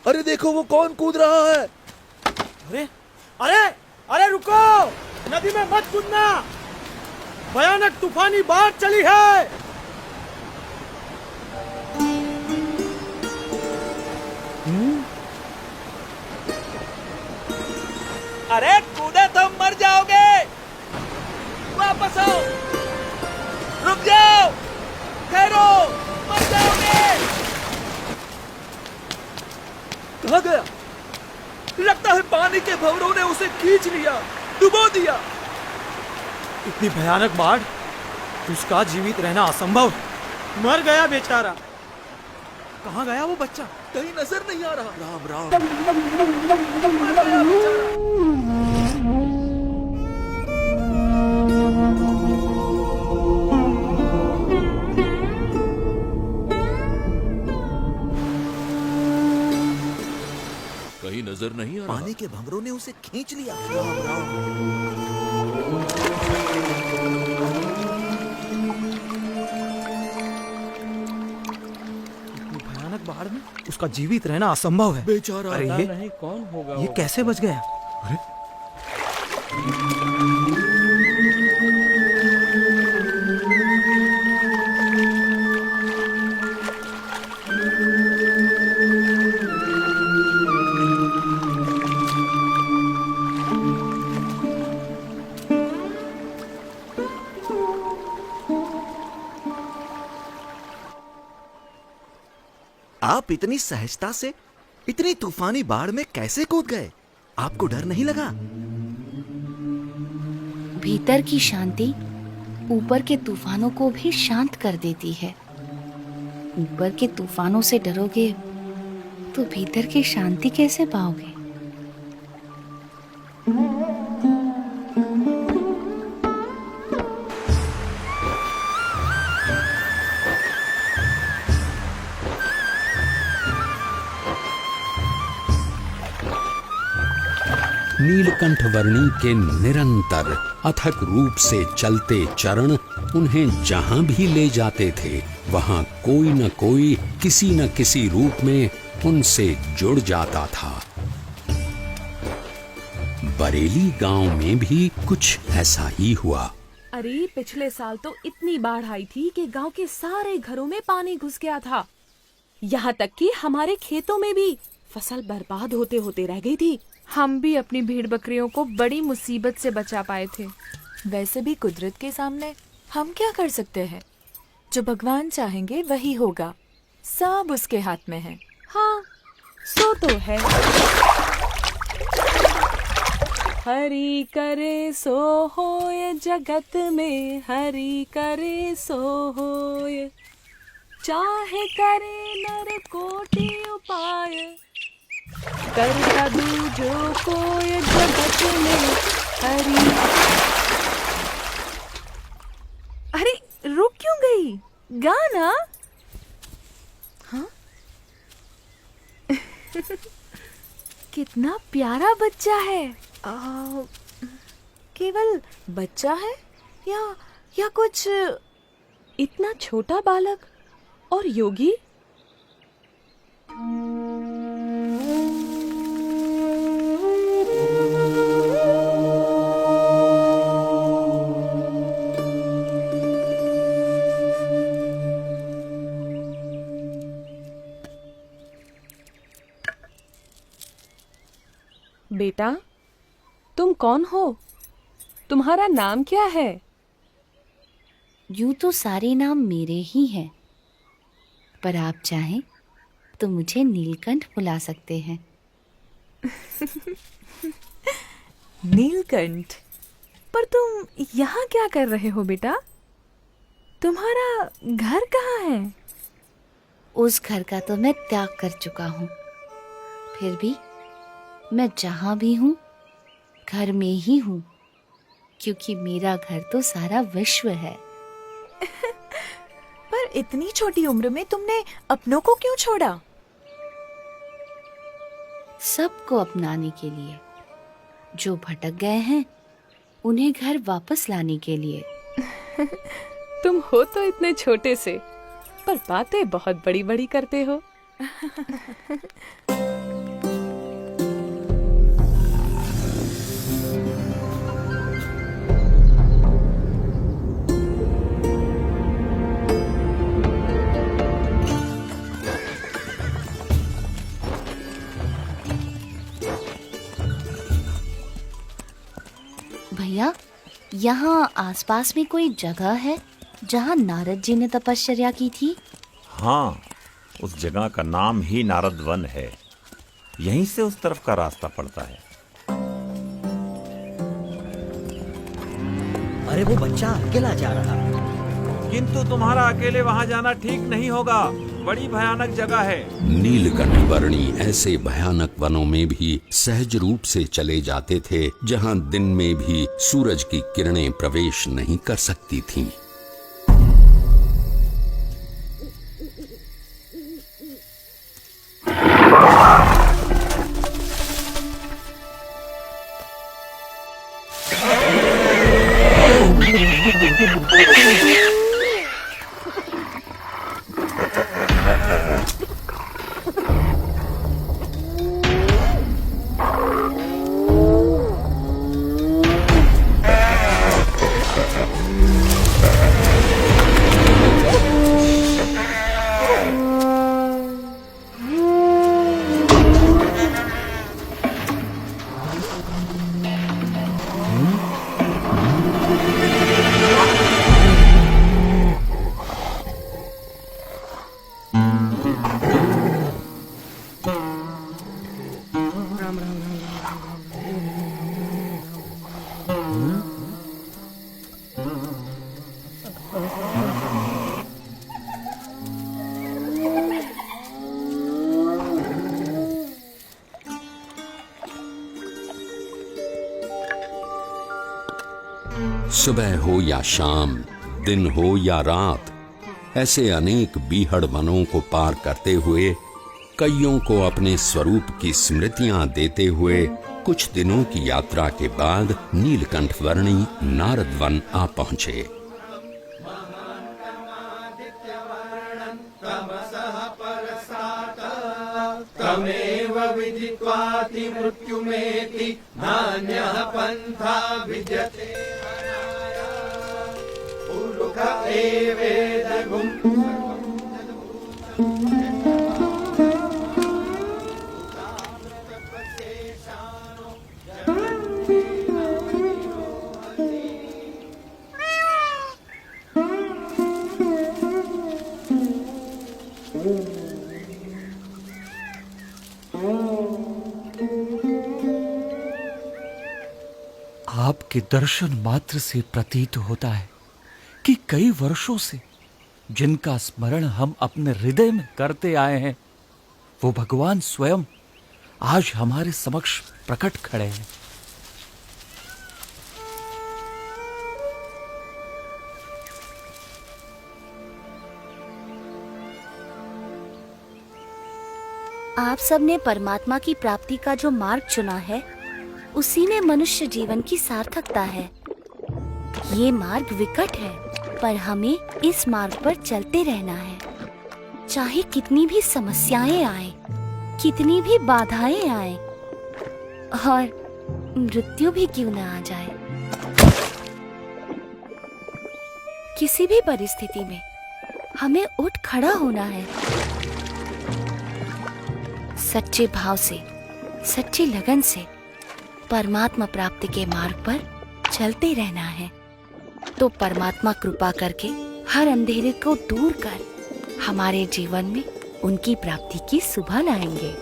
अरे देखो वो कौन कूद रहा है। अरे अरे अरे रुको, नदी में मत कूदना, भयानक तूफानी बाढ़ चली है। अरे कूदे तो मर जाओगे, वापस आओ, रुक जाओ, ठहरो, मर जाओगे। कहाँ गया? लगता है पानी के भंवरों ने उसे खींच लिया, डुबो दिया। इतनी भयानक बाढ़, उसका जीवित रहना असंभव। मर गया बेचारा। कहाँ गया वो बच्चा? कहीं नजर नहीं आ रहा। राम राम। कहीं नजर नहीं आ रहा। पानी के भंवरों ने उसे खींच लिया। राम राम। भयानक बाढ़ में उसका जीवित रहना असंभव है। बेचारा। अरे ये नहीं कौन होगा ये कैसे बच गया? अरे आप इतनी सहजता से इतनी तूफानी बाढ़ में कैसे कूद गए? आपको डर नहीं लगा? भीतर की शांति ऊपर के तूफानों को भी शांत कर देती है। ऊपर के तूफानों से डरोगे तो भीतर की शांति कैसे पाओगे? नीलकंठ वर्णी के निरंतर अथक रूप से चलते चरण उन्हें जहां भी ले जाते थे, वहां कोई न कोई किसी न किसी रूप में उनसे जुड़ जाता था। बरेली गांव में भी कुछ ऐसा ही हुआ। अरे पिछले साल तो इतनी बाढ़ आई थी कि गांव के सारे घरों में पानी घुस गया था। यहाँ तक कि हमारे खेतों में भी फसल बर्बाद होते होते रह गई थी। हम भी अपनी भेड़ बकरियों को बड़ी मुसीबत से बचा पाए थे। वैसे भी कुदरत के सामने हम क्या कर सकते हैं? जो भगवान चाहेंगे वही होगा, सब उसके हाथ में है। हाँ, सो तो है। हरि करे सो होय जगत में, हरि करे सो होय, चाहे करे नर कोटि उपाय, कर कदू जो कोय जगत में हरि। अरे रुक क्यों गई? गाना। हाँ? कितना प्यारा बच्चा है। केवल बच्चा है या कुछ इतना छोटा बालक और योगी? बेटा, तुम कौन हो? तुम्हारा नाम क्या है? यूं तो सारे नाम मेरे ही हैं, पर आप चाहें तो मुझे नीलकंठ बुला सकते हैं। नीलकंठ? पर तुम यहाँ क्या कर रहे हो बेटा? तुम्हारा घर कहाँ है? उस घर का तो मैं त्याग कर चुका हूँ, फिर भी मैं जहाँ भी हूँ घर में ही हूँ, क्योंकि मेरा घर तो सारा विश्व है। पर इतनी छोटी उम्र में तुमने अपनों को क्यों छोड़ा? सबको अपनाने के लिए, जो भटक गए हैं उन्हें घर वापस लाने के लिए। तुम हो तो इतने छोटे से, पर बातें बहुत बड़ी बड़ी करते हो। भैया, यहाँ आसपास में कोई जगह है जहाँ नारद जी ने तपश्चर्या की थी? हाँ, उस जगह का नाम ही नारद वन है। यहीं से उस तरफ का रास्ता पड़ता है। अरे वो बच्चा अकेला जा रहा है। किंतु तुम्हारा अकेले वहां जाना ठीक नहीं होगा, बड़ी भयानक जगह है। नीलकंठ वर्णी ऐसे भयानक वनों में भी सहज रूप से चले जाते थे जहां दिन में भी सूरज की किरणें प्रवेश नहीं कर सकती थीं। सुबह हो या शाम, दिन हो या रात, ऐसे अनेक बीहड़ वनों को पार करते हुए, कईयों को अपने स्वरूप की स्मृतियां देते हुए कुछ दिनों की यात्रा के बाद नीलकंठ वर्णी नारद वन आ पहुंचे। तमेव विदित्वाति मृत्युमेति नान्यः पंथा विद्यते पुरुष एवेदगुं। आपके दर्शन मात्र से प्रतीत होता है कि कई वर्षों से जिनका स्मरण हम अपने हृदय में करते आए हैं, वो भगवान स्वयं आज हमारे समक्ष प्रकट खड़े हैं। आप सबने परमात्मा की प्राप्ति का जो मार्ग चुना है, उसी में मनुष्य जीवन की सार्थकता है। ये मार्ग विकट है, पर हमें इस मार्ग पर चलते रहना है। चाहे कितनी भी समस्याएं आए, कितनी भी बाधाएं आए और मृत्यु भी क्यों न आ जाए, किसी भी परिस्थिति में हमें उठ खड़ा होना है। सच्चे भाव से, सच्ची लगन से परमात्मा प्राप्ति के मार्ग पर चलते रहना है, तो परमात्मा कृपा करके हर अंधेरे को दूर कर हमारे जीवन में उनकी प्राप्ति की सुबह लाएंगे।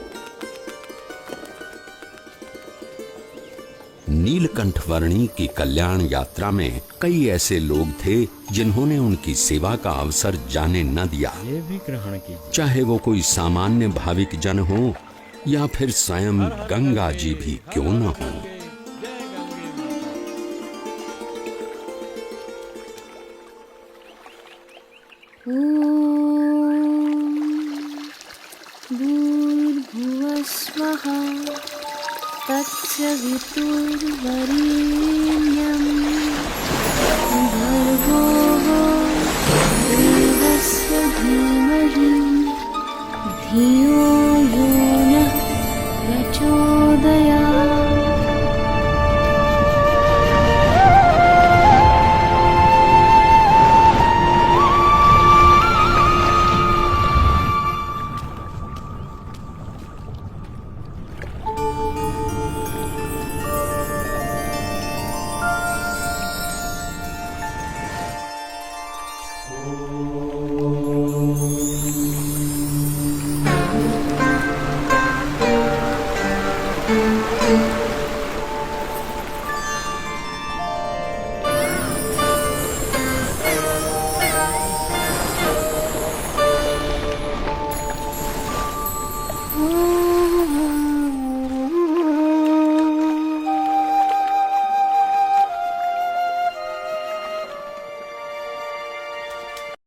नीलकंठ वर्णी की कल्याण यात्रा में कई ऐसे लोग थे जिन्होंने उनकी सेवा का अवसर जाने न दिया। ये भी ग्रहण कीजिए। चाहे वो कोई सामान्य भाविक जन हो या फिर स्वयं गंगा जी भी क्यों न हो। भूर्भुवः स्वः तत्सवितुर्वरेण्यं भर्गो देवस्य धीमहि धियो यो नः प्रचोदयात्।